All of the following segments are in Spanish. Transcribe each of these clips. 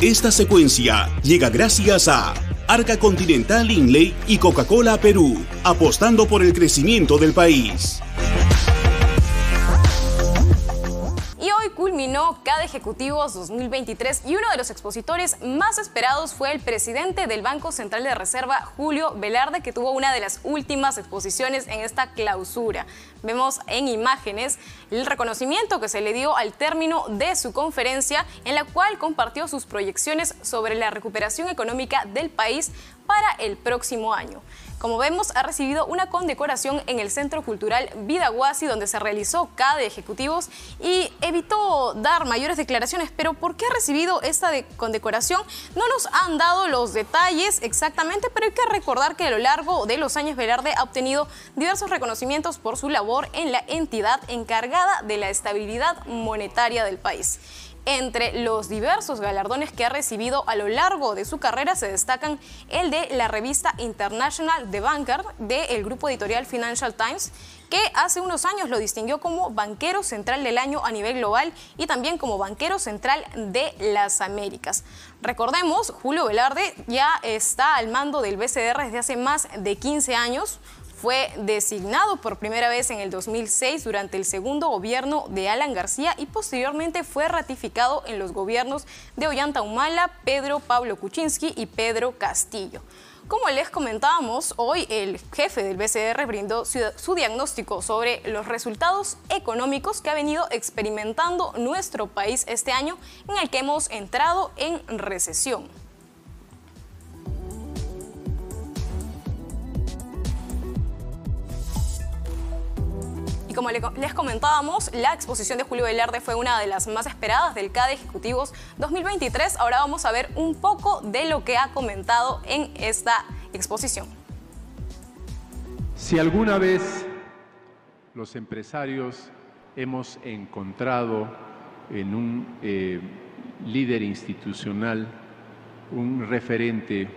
Esta secuencia llega gracias a Arca Continental Inlay y Coca-Cola Perú, apostando por el crecimiento del país. Culminó CADE Ejecutivos 2023 y uno de los expositores más esperados fue el presidente del Banco Central de Reserva, Julio Velarde, que tuvo una de las últimas exposiciones en esta clausura. Vemos en imágenes el reconocimiento que se le dio al término de su conferencia, en la cual compartió sus proyecciones sobre la recuperación económica del país para el próximo año. Como vemos, ha recibido una condecoración en el Centro Cultural Vida Huasi, donde se realizó CADE Ejecutivos, y evitó dar mayores declaraciones. Pero ¿por qué ha recibido esta condecoración? No nos han dado los detalles exactamente, pero hay que recordar que a lo largo de los años Velarde ha obtenido diversos reconocimientos por su labor en la entidad encargada de la estabilidad monetaria del país. Entre los diversos galardones que ha recibido a lo largo de su carrera se destacan el de la revista International The Banker del grupo editorial Financial Times, que hace unos años lo distinguió como banquero central del año a nivel global y también como banquero central de las Américas. Recordemos, Julio Velarde ya está al mando del BCR desde hace más de 15 años. Fue designado por primera vez en el 2006 durante el segundo gobierno de Alan García y posteriormente fue ratificado en los gobiernos de Ollanta Humala, Pedro Pablo Kuczynski y Pedro Castillo. Como les comentábamos, hoy el jefe del BCR brindó su diagnóstico sobre los resultados económicos que ha venido experimentando nuestro país este año, en el que hemos entrado en recesión. Como les comentábamos, la exposición de Julio Velarde fue una de las más esperadas del CADE Ejecutivos 2023. Ahora vamos a ver un poco de lo que ha comentado en esta exposición. Si alguna vez los empresarios hemos encontrado en un líder institucional un referente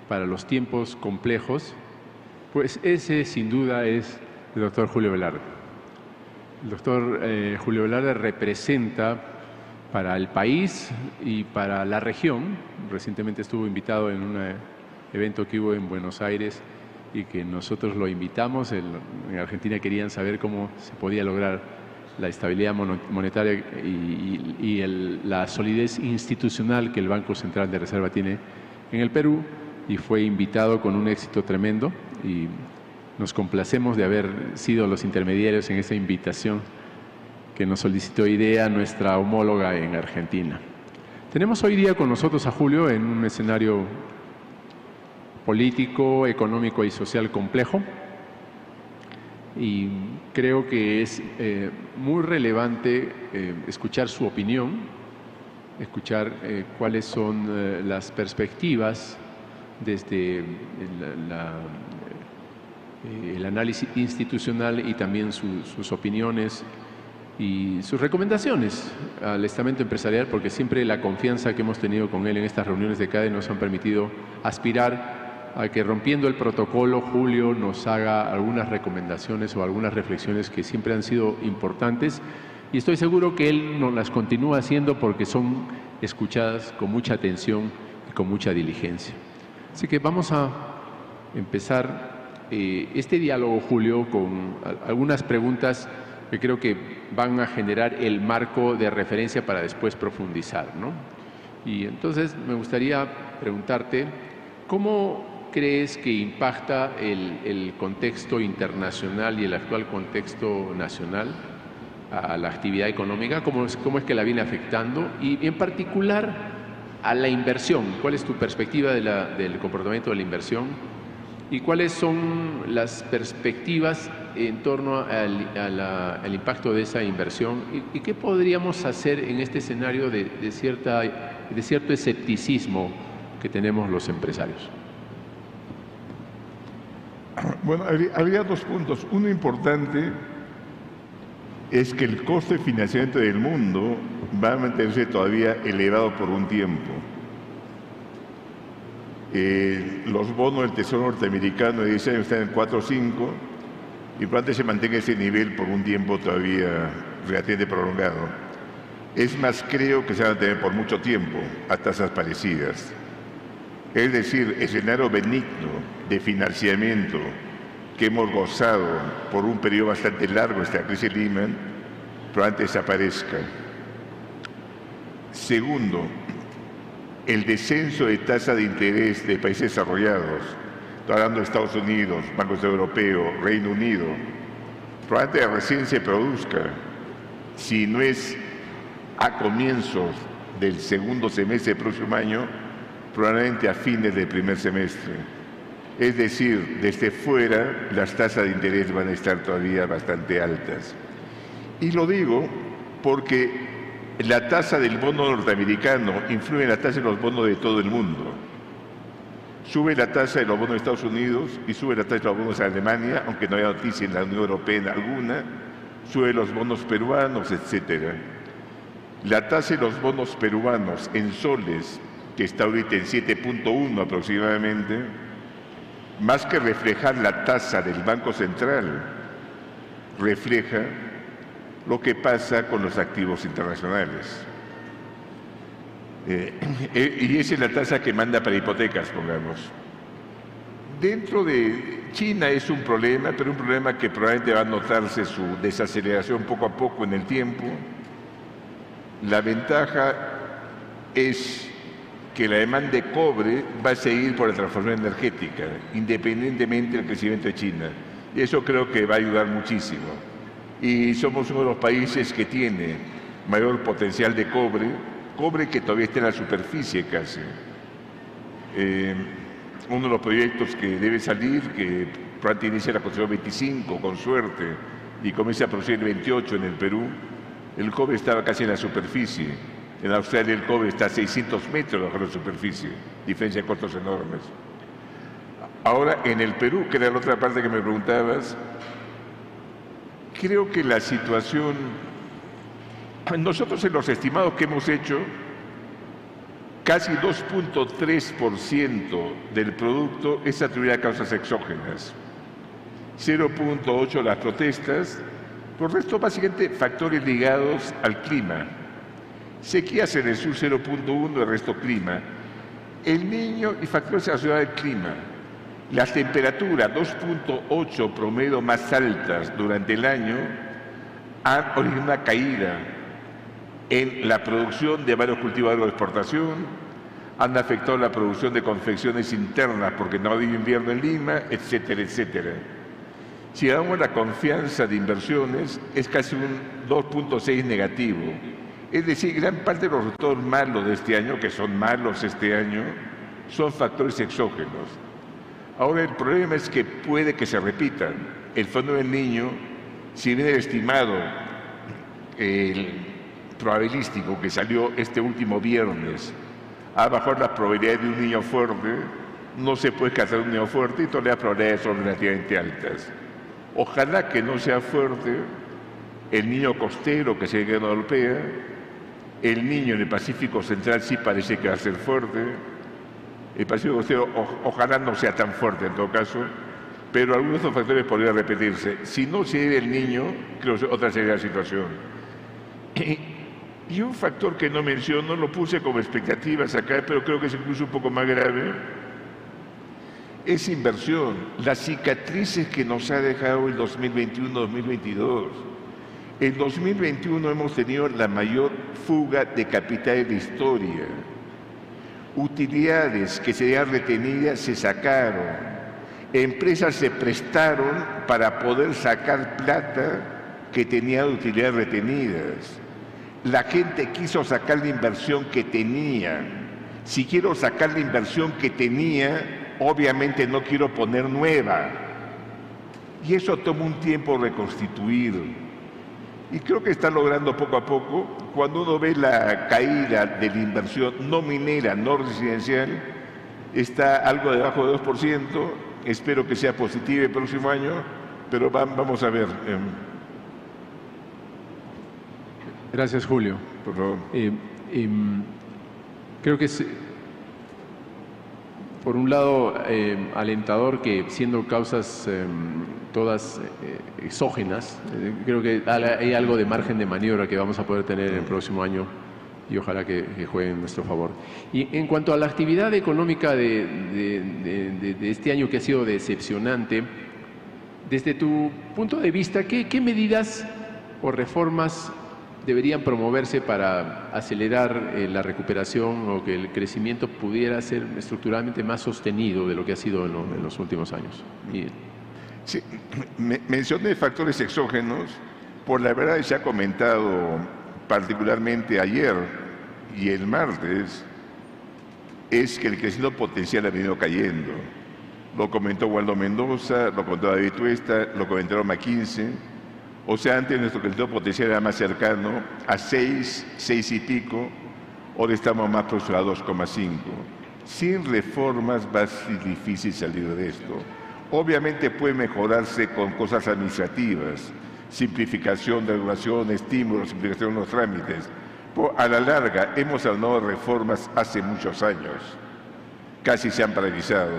para los tiempos complejos, pues ese sin duda es el doctor Julio Velarde. El doctor Julio Velarde representa para el país y para la región. Recientemente estuvo invitado en un evento que hubo en Buenos Aires y que nosotros lo invitamos. En Argentina querían saber cómo se podía lograr la estabilidad monetaria y la solidez institucional que el Banco Central de Reserva tiene en el Perú, y fue invitado con un éxito tremendo, y nos complacemos de haber sido los intermediarios en esa invitación que nos solicitó IDEA, nuestra homóloga en Argentina. Tenemos hoy día con nosotros a Julio en un escenario político, económico y social complejo, y creo que es muy relevante escuchar su opinión, escuchar cuáles son las perspectivas desde el análisis institucional y también sus opiniones y sus recomendaciones al estamento empresarial, porque siempre la confianza que hemos tenido con él en estas reuniones de CADE nos han permitido aspirar a que, rompiendo el protocolo, Julio nos haga algunas recomendaciones o algunas reflexiones que siempre han sido importantes, y estoy seguro que él nos las continúa haciendo porque son escuchadas con mucha atención y con mucha diligencia. Así que vamos a empezar este diálogo, Julio, con algunas preguntas que creo que van a generar el marco de referencia para después profundizar, ¿no? Y entonces me gustaría preguntarte, ¿cómo crees que impacta el contexto internacional y el actual contexto nacional a la actividad económica? ¿Cómo es que la viene afectando? Y en particular a la inversión. ¿Cuál es tu perspectiva del comportamiento de la inversión? ¿Y cuáles son las perspectivas en torno al impacto de esa inversión? ¿Y qué podríamos hacer en este escenario de cierto escepticismo que tenemos los empresarios? Bueno, había dos puntos. Uno importante es que el costo de financiamiento del mundo va a mantenerse todavía elevado por un tiempo. Los bonos del Tesoro norteamericano de 10 años están en 4 o 5 y probablemente se mantenga ese nivel por un tiempo todavía relativamente prolongado. Es más, creo que se van a tener por mucho tiempo a tasas parecidas. Es decir, el escenario benigno de financiamiento que hemos gozado por un periodo bastante largo, esta crisis Lehman, probablemente desaparezca. Segundo, el descenso de tasa de interés de países desarrollados, estoy hablando de Estados Unidos, Banco Central Europeo, Reino Unido, probablemente recién se produzca, si no es a comienzos del segundo semestre del próximo año, probablemente a fines del primer semestre. Es decir, desde fuera las tasas de interés van a estar todavía bastante altas. Y lo digo porque la tasa del bono norteamericano influye en la tasa de los bonos de todo el mundo. Sube la tasa de los bonos de Estados Unidos y sube la tasa de los bonos de Alemania, aunque no haya noticia en la Unión Europea en alguna, sube los bonos peruanos, etc. La tasa de los bonos peruanos en soles, que está ahorita en 7.1 aproximadamente, más que reflejar la tasa del Banco Central, refleja lo que pasa con los activos internacionales. Y esa es la tasa que manda para hipotecas, pongamos. Dentro de China es un problema, pero un problema que probablemente va a notarse su desaceleración poco a poco en el tiempo. La ventaja es que la demanda de cobre va a seguir por la transformación energética, independientemente del crecimiento de China. Y eso creo que va a ayudar muchísimo. Y somos uno de los países que tiene mayor potencial de cobre, cobre que todavía está en la superficie casi. Uno de los proyectos que debe salir, que probablemente inicia la construcción 25 con suerte y comienza a producir el 28 en el Perú, el cobre estaba casi en la superficie. En Australia el cobre está a 600 metros bajo la superficie, diferencia de costos enormes. Ahora, en el Perú, que era la otra parte que me preguntabas, creo que la situación, nosotros en los estimados que hemos hecho, casi 2.3% del producto es atribuido a causas exógenas, 0.8% las protestas, por el resto básicamente factores ligados al clima. Sequías en el sur 0.1, el resto clima. El Niño y factores asociados al clima. Las temperaturas 2.8 promedio más altas durante el año han originado una caída en la producción de varios cultivos de agroexportación, han afectado la producción de confecciones internas porque no ha habido invierno en Lima, etcétera, etcétera. Si damos la confianza de inversiones, es casi un 2.6 negativo. Es decir, gran parte de los resultados malos de este año, que son malos este año, son factores exógenos. Ahora, el problema es que puede que se repitan. El Fondo del Niño, si bien el estimado, el probabilístico que salió este último viernes, a bajar las probabilidades de un niño fuerte, no se puede cazar un niño fuerte y todas las probabilidades son relativamente altas. Ojalá que no sea fuerte el niño costero que se golpea, el niño en el Pacífico Central sí parece que va a ser fuerte, el Pacífico Costero ojalá no sea tan fuerte en todo caso, pero algunos de estos factores podrían repetirse. Si no se debe el niño, creo que otra sería la situación. Y un factor que no menciono, lo puse como expectativas acá, pero creo que es incluso un poco más grave, es inversión, las cicatrices que nos ha dejado el 2021-2022. En 2021 hemos tenido la mayor fuga de capital de la historia. Utilidades que se habían retenidas se sacaron. Empresas se prestaron para poder sacar plata que tenía de utilidades retenidas. La gente quiso sacar la inversión que tenía. Si quiero sacar la inversión que tenía, obviamente no quiero poner nueva. Y eso toma un tiempo reconstituir. Y creo que está logrando poco a poco. Cuando uno ve la caída de la inversión no minera, no residencial, está algo debajo de 2%. Espero que sea positiva el próximo año, pero vamos a ver. Gracias, Julio. Por favor. Creo que es, por un lado, alentador que siendo causas todas exógenas. Creo que hay algo de margen de maniobra que vamos a poder tener el próximo año y ojalá que juegue en nuestro favor. Y en cuanto a la actividad económica de este año, que ha sido decepcionante, desde tu punto de vista, ¿qué medidas o reformas deberían promoverse para acelerar la recuperación o que el crecimiento pudiera ser estructuralmente más sostenido de lo que ha sido en los últimos años? Sí, mencioné factores exógenos, por la verdad se ha comentado particularmente ayer y el martes, es que el crecimiento potencial ha venido cayendo. Lo comentó Waldo Mendoza, lo comentó David Tuesta, lo comentaron McKinsey. O sea, antes nuestro crecimiento potencial era más cercano a 6 y pico, ahora estamos más próximos a 2,5. Sin reformas va a ser difícil salir de esto. Obviamente puede mejorarse con cosas administrativas, simplificación de regulación, estímulos, simplificación de los trámites. Pero a la larga, hemos hablado de reformas hace muchos años, casi se han paralizado,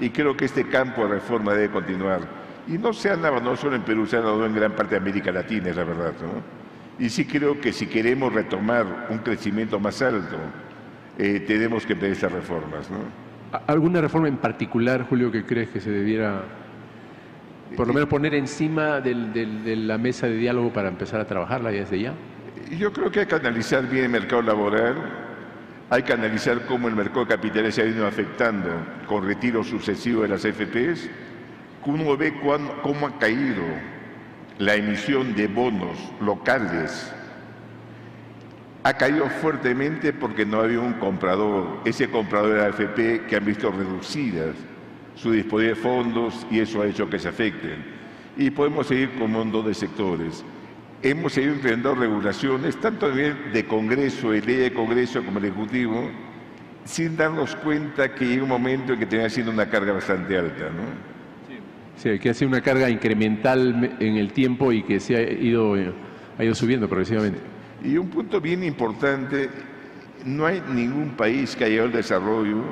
y creo que este campo de reforma debe continuar. Y no se han dado, no solo en Perú, se han dado en gran parte de América Latina, es la verdad, ¿no? Y sí creo que si queremos retomar un crecimiento más alto, tenemos que empezar reformas, ¿no? ¿Alguna reforma en particular, Julio, que crees que se debiera, por lo menos, poner encima de la mesa de diálogo para empezar a trabajarla desde ya? Yo creo que hay que analizar bien el mercado laboral, hay que analizar cómo el mercado de capitales se ha ido afectando con retiro sucesivo de las AFPs. Uno ve cómo ha caído la emisión de bonos locales. Ha caído fuertemente porque no había un comprador. Ese comprador de la AFP que han visto reducidas su disponibilidad de fondos y eso ha hecho que se afecten. Y podemos seguir con un montón de sectores. Hemos seguido implementando regulaciones, tanto a nivel de Congreso, de ley de Congreso como el Ejecutivo, sin darnos cuenta que llega un momento en que tenía siendo una carga bastante alta, ¿no? Sí, que ha sido una carga incremental en el tiempo y que se ha ido subiendo progresivamente. Y un punto bien importante, no hay ningún país que haya llegado al desarrollo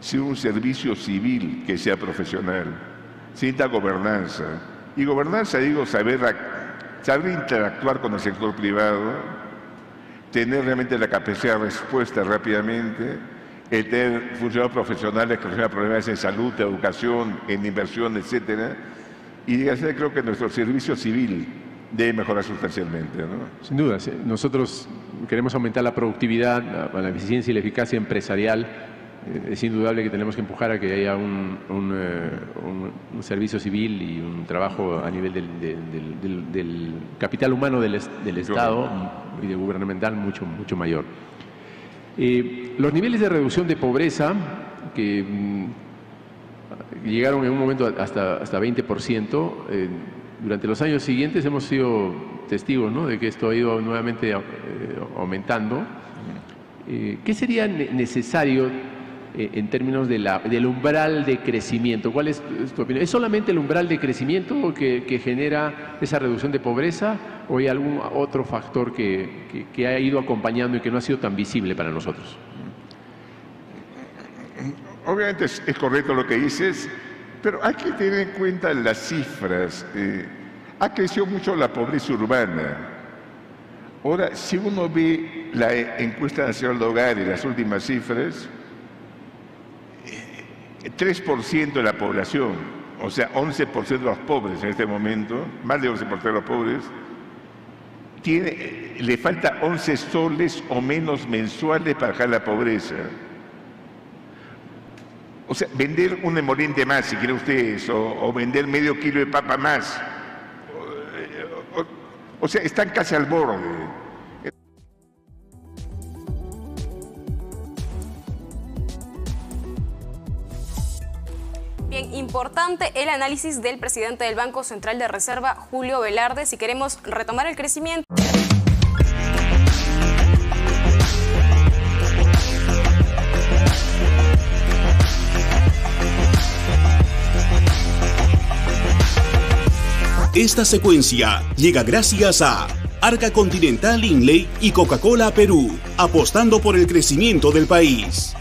sin un servicio civil que sea profesional, sin esta gobernanza. Y gobernanza, digo, saber interactuar con el sector privado, tener realmente la capacidad de respuesta rápidamente, tener funcionarios profesionales que resuelvan problemas en salud, educación, en inversión, etcétera. Y creo que nuestro servicio civil debe mejorar sustancialmente, ¿no? Sin duda, nosotros queremos aumentar la productividad, la eficiencia y la eficacia empresarial. Es indudable que tenemos que empujar a que haya un servicio civil y un trabajo a nivel del capital humano del Estado y de gubernamental mucho mayor. Los niveles de reducción de pobreza que llegaron en un momento hasta 20%, durante los años siguientes hemos sido testigos, ¿no?, de que esto ha ido nuevamente aumentando. ¿Qué sería necesario en términos del umbral de crecimiento? ¿Cuál es tu opinión? ¿Es solamente el umbral de crecimiento que genera esa reducción de pobreza o hay algún otro factor que ha ido acompañando y que no ha sido tan visible para nosotros? Obviamente es correcto lo que dices, pero hay que tener en cuenta las cifras. Ha crecido mucho la pobreza urbana. Ahora, si uno ve la encuesta nacional de hogares, las últimas cifras, 3% de la población, o sea, 11% de los pobres en este momento, más de 11% de los pobres, le falta 11 soles o menos mensuales para bajar la pobreza. O sea, vender un emoliente más, si quiere ustedes, o vender medio kilo de papa más. O sea, están casi al borde. Bien, importante el análisis del presidente del Banco Central de Reserva, Julio Velarde. Si queremos retomar el crecimiento. Esta secuencia llega gracias a Arca Continental Inlay y Coca-Cola Perú, apostando por el crecimiento del país.